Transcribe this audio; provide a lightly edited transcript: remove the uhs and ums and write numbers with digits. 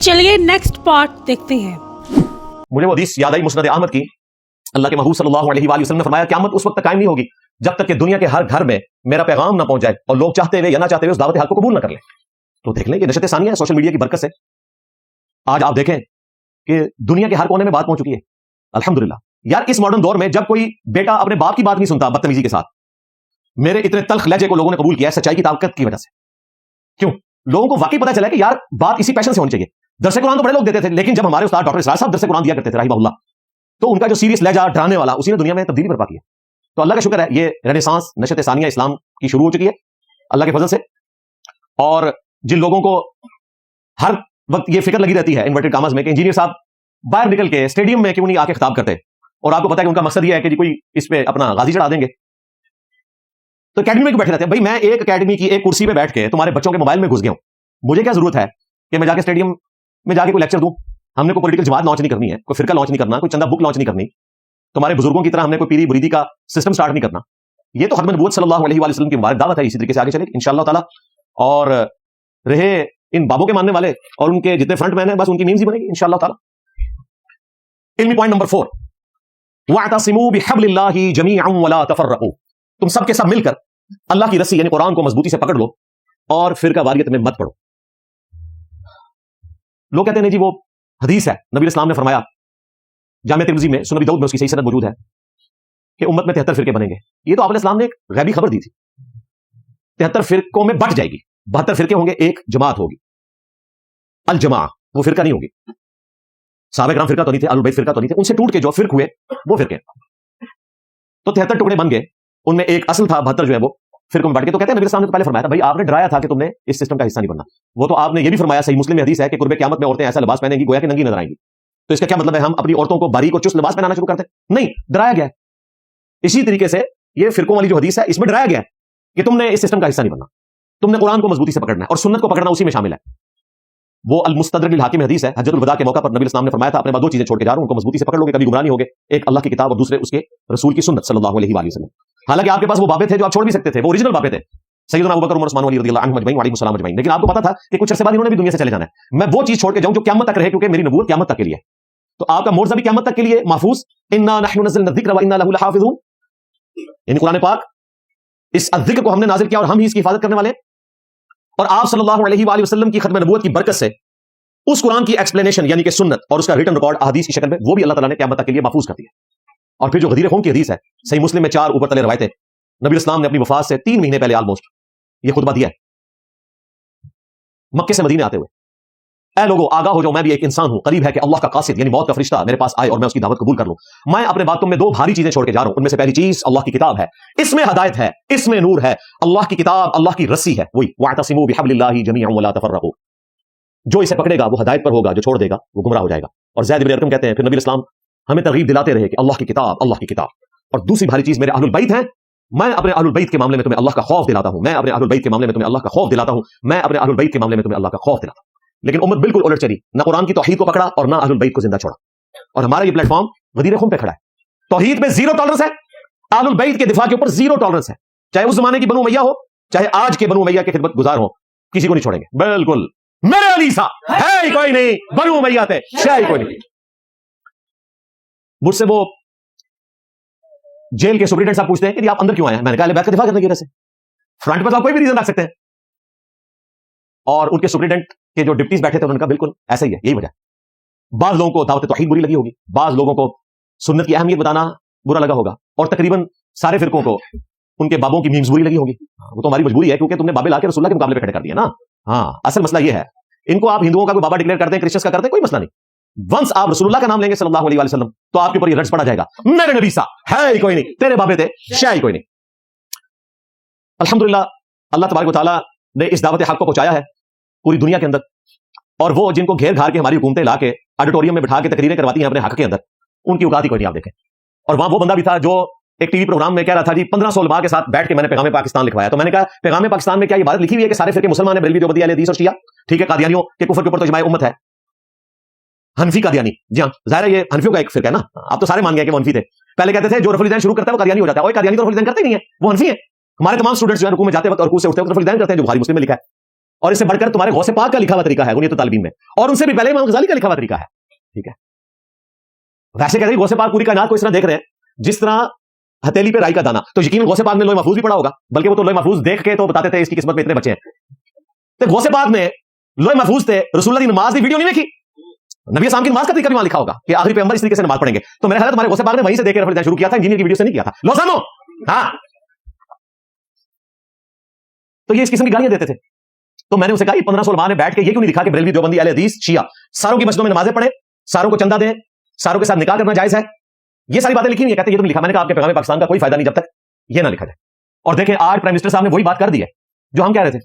चलिए next part देखते हैं। मुझे वो हदीस याद आई मुस्नद अहमद की। अल्लाह के महबूब सल्लल्लाहु अलैहि वसल्लम ने फरमाया क़यामत उस वक्त तक कायम नहीं होगी जब तक कि दुनिया के हर घर में मेरा पैगाम ना पहुंच जाए और लोग चाहते हुए या ना चाहते हुए उस दावत हक को कबूल ना कर लें। तो देख लें कि नशत सानिया है सोशल मीडिया की बरकत से आज आप देखें कि दुनिया के हर कोने में बात पहुंच चुकी है। अल्हम्दुलिल्लाह यार, इस मॉडर्न दौर में जब कोई बेटा अपने बाप की बात नहीं सुनता बदतमीजी के साथ, मेरे इतने तल्ख लहजे को लोगों ने कबूल किया है सच्चाई की ताकत की वजह से। क्यों? लोगों को वाकई पता चला कि यार बात इसी पैशन से होनी चाहिए। दरसे कुरान तो बड़े लोग देते थे, लेकिन जब हमारे उस्ताद डॉक्टर इसरार साहब दरसे कुरान दिया करते थे राहिमहुल्लाह, तो उनका जो सीरियस लहजा डराने वाला उसी ने दुनिया में तब्दीली बर्पा की है। तो अल्लाह का शुक्र है ये रेनेसांस नशत सानिया इस्लाम की शुरू हो चुकी है अल्लाह के फजल से। और जिन लोगों को हर वक्त ये फिक्र लगी रहती है इन्वर्टेड कामर्स में कि इंजीनियर साहब बाहर निकल के स्टेडियम में क्यों नहीं आके खिताब करते, और आपको पता है कि उनका मकसद ये है कि जी कोई इस पे अपना गाजी चढ़ा देंगे, तो अकेडमी में क्यों बैठे रहते हैं? भाई मैं एक अकेडमी की एक कुर्सी पे बैठ के तुम्हारे बच्चों के मोबाइल में घुस गया हूं, मुझे क्या जरूरत है कि मैं जाके स्टेडियम में जाके कोई लेक्चर दूं? हमने कोई पॉलिटिकल जमात लॉन्च नहीं करनी है, कोई फिरका लॉन्च नहीं करना, कोई चंदा बुक लॉन्च नहीं करनी, तुम्हारे बुजुर्गों की तरह हमने कोई पीरी मुरीदी का सिस्टम स्टार्ट नहीं करना। ये तो खत्म नबूवत सल्लल्लाहु अलैहि वसल्लम की मुबारक दावत है, इसी तरीके से आगे चलेगी इंशाअल्लाह ताला। और रहे इन बाबों के मानने वाले और उनके जितने फ्रंट मैन है, बस उनकी मीम्स ही बनेगी इंशाअल्लाह ताला। इल्मी पॉइंट नंबर 4, वअतसिमू बिहब्लिल्लाहि जमीअन वला तफर्रकू। तुम सब के सब मिलकर अल्लाह की रस्सी यानी कुरान को मजबूती से पकड़ लो और फिरका वारियत में मत पड़ो। लोग कहते हैं नहीं जी वो हदीस है, नबी इस्लाम ने फरमाया जामे तिर्मिज़ी में, सुनन अबी दाऊद में उसकी सही सनद मौजूद है कि उम्मत में 73 फिरके बनेंगे। ये तो आप इस्लाम ने एक गैबी खबर दी थी, 73 फिरकों में बट जाएगी, 72 फिरके होंगे, एक जमात होगी अल जमा, वो फिरका नहीं होगी। साहबे किराम फिरका तो नहीं थे, अहलुल बैत फिरका तो नहीं थे, उनसे टूट के जो फिरक हुए वो फिरके। तो 73 टुकड़े बन गए, उनमें एक असल था, 72 जो है वो फिरकों में बांट के। तो कहते हैं नबी इस्लाम ने तो पहले फरमाया था भाई आपने डराया था कि तुमने इस सिस्टम का हिस्सा नहीं बनना। वो तो आपने ये भी फरमाया, सही मुस्लिम में हदीस है कि कुर्बे क़यामत में औरतें ऐसा लिबास पहनेंगी गोया कि नंगी नजर आएंगी। तो इसका क्या मतलब है? हम अपनी औरतों को बारीक और चुस्त लिबास पहनाना शुरू करते? नहीं, डराया गया है। इसी तरीके से ये फिरकों वाली जो हदीस है इसमें डराया गया है कि तुमने इस सिस्टम का हिस्सा नहीं बनना, तुमने कुरान को मजबूती से पकड़ना है और सुन्नत को पकड़ना उसी में शामिल है। वो अल मुस्तदरक लिल हाकिम हदीस है, हज्जतुल वदा के मौका पर नबी इस्लाम ने फरमाया था अपने बाद 2 चीजें छोड़ के जा रहा हूं, उनको मजबूती से पकड़ लोगे कभी गुमराह नहीं होगे, एक अल्लाह की किताब और दूसरे उसके रसूल की सुन्नत सल्लल्लाहु अलैहि वसल्लम। हालांकि आपके पास वो बाबे थे जो आप छोड़ भी सकते थे, वो ओरिजिनल बाबे थे, सैयदना अबू बकर उमर उस्मान अली रज़ियल्लाहु अन्हुम अजमईन व अलैहिस्सलाम अजमईन। लेकिन आपको पता था कि कुछ अरसे बाद इन्होंने भी दुनिया से चले जाना है, मैं वो चीज छोड़ के जाऊं जो क़यामत तक रहे, क्योंकि मेरी नबूवत क़यामत तक के लिए। तो आपका मोर्चा भी क़यामत तक के लिए महफूज, इन्ना नहनु नज़्ज़लना ज़िक्र व इन्ना लहु लहाफ़िज़ून। यानी कुरान पाक इस ज़िक्र को हमने नाज़िल किया और हम ही इसकी हिफाजत करने वाले हैं। और आप सल्लल्लाहु अलैहि वसल्लम की खत्म नबूवत की बरकत से उस कुरान की एक्सप्लेनेशन यानी कि सुन्नत और उसका रिटन रिकॉर्ड अहदीस की शक्ल में वो भी अल्लाह ताला ने क़यामत तक के लिए महफूज कर दिया। और फिर जो गदीर खून की हदीस है, सही मुस्लिम में 4 ऊपर तले रवायतें, नबी इस्लाम ने अपनी वफात से 3 महीने पहले ऑलमोस्ट ये खुतबा दिया है मक्के से मदीने आते हुए, ऐ लोगों आगाह हो जाओ, मैं भी एक इंसान हूं, करीब है कि अल्लाह का कासिद यानी मौत का फरिश्ता मेरे पास आए और मैं उसकी दावत कबूल कर लूं। मैं अपने बातों में 2 भारी चीजें छोड़ के जा रहा हूं, उनमें से पहली चीज अल्लाह की किताब है, इसमें हदायत है, इसमें नूर है। अल्लाह की किताब अल्लाह की रस्सी है, वही वअतसिमू बिहब्लिल्लाहि जमीअन वला तफर्रकू। जो इसे पकड़ेगा वो हदायत पर होगा, जो छोड़ देगा वो गुमराह हो जाएगा। और ज़ैद इब्न अरकम कहते हैं फिर नबी इस्लाम हमें तरगीब दिलाते रहे कि अल्लाह की किताब, अल्लाह की किताब। और दूसरी भारी चीज मेरे अहलुल बैत हैं, मैं अपने अहलुल बैत के मामले में तुम्हें अल्लाह का खौफ दिलाता हूं, मैं अपने अहलुल बैत के मामले में तुम्हें अल्लाह का खौफ दिलाता हूं, मैं अपने अहलुल बैत के मामले में तुम्हें अल्लाह का खौफ दिलाता हूं। लेकिन उम्मत बिल्कुल उलट चली, ना कुरान की तौहीद को पकड़ा और ना अहलुल बैत को जिंदा छोड़ा। और हमारा ये प्लेटफॉर्म गदीर खून पे खड़ा है, तौहीद पे 0 टॉलरेंस है, अहलुल बैत के दिफा के ऊपर 0 टॉलरेंस है। चाहे उस जमाने की बनु उमैया हो, चाहे आज के बनु उमैया के खिदमत गुजार हो, किसी को नहीं छोड़ेंगे। बिल्कुल मेरे अली सा है ही कोई नहीं, बनु उमैया थे शाही कोई नहीं। मुझसे वो जेल के सुपरिटेंडेंट साहब पूछते हैं कि आप अंदर क्यों आए हैं? मैंने कहा बैत का दिफा करने की वजह से। फ्रंट पर आप कोई भी रीजन रख सकते हैं। और उनके सुपरिटेंडेंट के जो डिप्टीज बैठे थे उन्होंने कहा बिल्कुल ऐसा ही है, यही वजह। बाज लोगों को दावत तौहीद बुरी लगी होगी, बाज लोगों को सुन्नत की अहमियत बताना बुरा लगा होगा, और तकरीबन सारे फिरकों को उनके बाबों की मीम्स बुरी लगी होगी। वो तो हमारी मजबूरी है क्योंकि तुमने बाबे लाके रसूलुल्लाह के मुकाबले पे खड़े कर दिए ना। हाँ, असल मसला ये है, इनको आप हिंदुओं का कोई बाबा डिक्लेयर करते हैं, क्रिश्चियंस का करते हैं, कोई मसला नहीं। वंस आप रसूलुल्लाह का नाम लेंगे सल्लल्लाहु अलैहि वसल्लम तो आपके ऊपर ये रट्स पड़ा जाएगा, मेरे नबी सा है ही कोई नहीं, तेरे बाबे थे शाही कोई नहीं। अल्हम्दुलिल्लाह अल्लाह तबारक व तआला ने इस दावत हक को पहुंचाया है पूरी दुनिया के अंदर। और वो जिनको घेर घार के हमारी हुकूमतें लाके ऑडिटोरियम में बिठा के तकरीरें करवाती हैं अपने हक के अंदर, उनकी औकात ही कोई नहीं आप देखें। और वहां वो बंदा भी था जो एक टीवी प्रोग्राम में कह रहा था जी 1500 उलमा के साथ बैठ के मैंने पैगाम पाकिस्तान लिखवाया। तो मैंने कहा पैगाम पाकिस्तान में क्या ये बात लिखी हुई है कि सारे फिरके मुसलमान है, बरेलवी देवबंदी अहले हदीस और शिया, ठीक है, कादियानियों के कुफर के ऊपर तो इजमाए उम्मत है, हनफी कादियानी, जी हाँ जाहिर है ये हनफियों का एक फिरका है ना। आप तो सारे मान गए कि वो हनफी थे। पहले कहते थे जो रफुल दैन शुरू करता है वो कादियानी हो जाता है, और कादियानी तो रफुल दैन करते नहीं है, वो हनफी है। हमारे तमाम स्टूडेंट्स जो है रुकू में जाते वक्त और रुकू से उठते वक्त रफुल दैन करते हैं, जो बुखारी मुस्लिम में लिखा है। اور اس سے بڑھ کر تمہارے غوث پاک کا لکھا ہوا طریقہ ہے غنیت الطالبین میں, اور ان سے بھی پہلے امام غزالی کا لکھا ہوا طریقہ ہے. ٹھیک ہے, ویسے کہتے ہیں غوث پاک پوری کائنات کو اس طرح دیکھ رہے ہیں جس طرح ہتھیلی پہ رائی کا دانا. تو یقین غوث پاک نے لوح محفوظ بھی پڑھا ہوگا, بلکہ وہ تو لوح محفوظ دیکھ کے تو بتاتے تھے اس کی قسمت میں اتنے بچے ہیں. تو غوث پاک نے لوح محفوظ تھے, رسول اللہ کی نماز کی ویڈیو نہیں دیکھی, نبی اسلام کی نماز کا طریقہ بھی وہاں لکھا ہوگا کہ آخری پیغمبر اس طریقے سے نماز پڑھیں گے. تو میرا خیال ہے تمہارے غوث پاک نے وہیں سے دیکھ کے ریفر دینا شروع کیا تھا, انجینئر کی ویڈیو سے نہیں کیا تھا. لو سامو, ہاں, تو یہ اس قسم کی گالیاں دیتے تھے. تو میں نے اسے کہا یہ 1500 علماء نے بیٹھ کے یہ کیوں نہیں لکھا کہ بریلوی, دیوبندی, اہل حدیث, شیعہ ساروں کی مسجدوں میں نمازیں پڑھیں, ساروں کو چندہ دیں, ساروں کے ساتھ نکاح کرنا جائز ہے. یہ ساری باتیں لکھی ہوئی ہیں, کہتے ہیں یہ تم لکھا. میں نے کہا آپ کے پیغام پاکستان کا کوئی فائدہ نہیں جب تک یہ نہ لکھا جائے. اور دیکھیں آج پرائم منسٹر صاحب نے وہی بات کر دی ہے جو ہم کہہ رہے تھے.